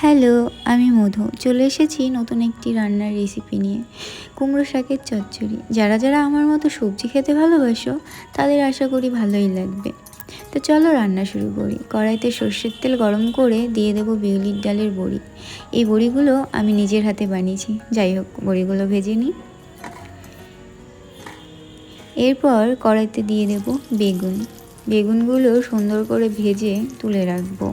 Hello, আমি মধু চলে এসেছি নতুন একটি রান্নার রেসিপি নিয়ে। কুমড়ো শাকের চচ্চড়ি। যারা যারা আমার মতো সবজি খেতে ভালোবাসো তাদের আশা করি ভালোই লাগবে। তো চলো রান্না শুরু করি। কড়াইতে সর্ষের তেল গরম করে দিয়ে দেবো বিউলির ডালের বড়ি। এই বড়িগুলো আমি নিজের হাতে বানিয়েছি। যাই হোক, বড়িগুলো ভেজে নিই। এরপর কড়াইতে দিয়ে দেবো বেগুনগুলো সুন্দর করে ভেজে তুলে রাখবো।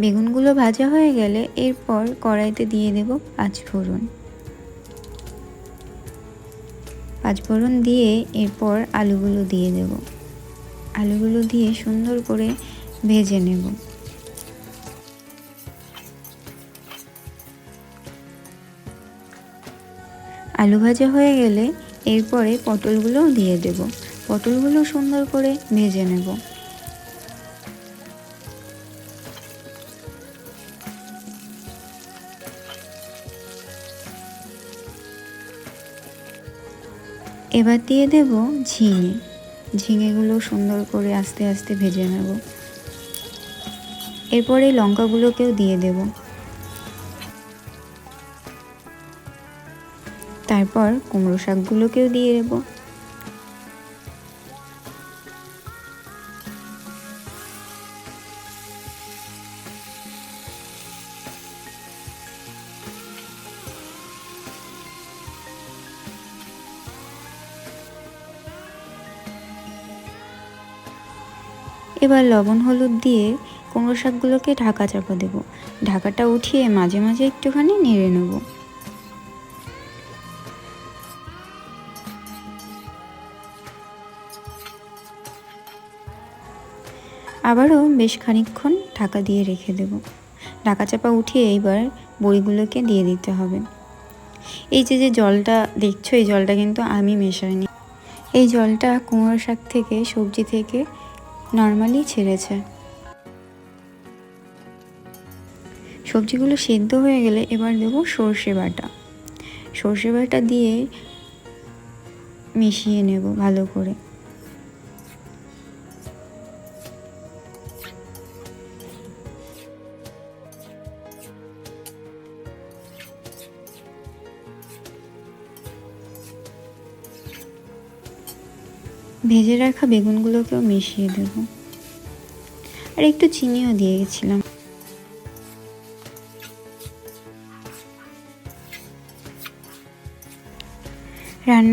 বেগুনগুলো ভাজা হয়ে গেলে এরপর কড়াইতে দিয়ে দেব পাঁচফোড়ন দিয়ে এরপর আলুগুলো দিয়ে দেব। আলুগুলো দিয়ে সুন্দর করে ভেজে নেব। আলু ভাজা হয়ে গেলে এরপরে পটলগুলো দিয়ে দেব। পটলগুলো সুন্দর করে ভেজে নেব। এবার দিয়ে দেব ঝিঙেগুলো সুন্দর করে আস্তে আস্তে ভেজে নেব। এরপরে লঙ্কাগুলোকেও দিয়ে দেব। তারপর কুমড়ো শাকগুলোকেও দিয়ে দেব। এবার লবণ হলুদ দিয়ে কুমড়ো শাকগুলোকে ঢাকা চাপা দেব। ঢাকাটা উঠিয়ে মাঝে মাঝে একটুখানি নেড়ে নেব। আবারও বেশ খানিকক্ষণ ঢাকা দিয়ে রেখে দেব। ঢাকা চাপা উঠিয়ে এইবার বড়িগুলোকে দিয়ে দিতে হবে। এই যে জলটা দেখছো, এই জলটা কিন্তু আমি মেশাইনি। এই জলটা কুমড়ো শাক থেকে, সবজি থেকে নর্মালি ছেড়েছে। সবজিগুলো সেদ্ধ হয়ে গেলে এবার দেবো সর্ষে বাটা দিয়ে মিশিয়ে নেব ভালো করে। ভেজে রাখা বেগুনগুলোকেও মিশিয়ে দেব। আর একটু চিনিও দিয়ে গেছিলাম। রান্না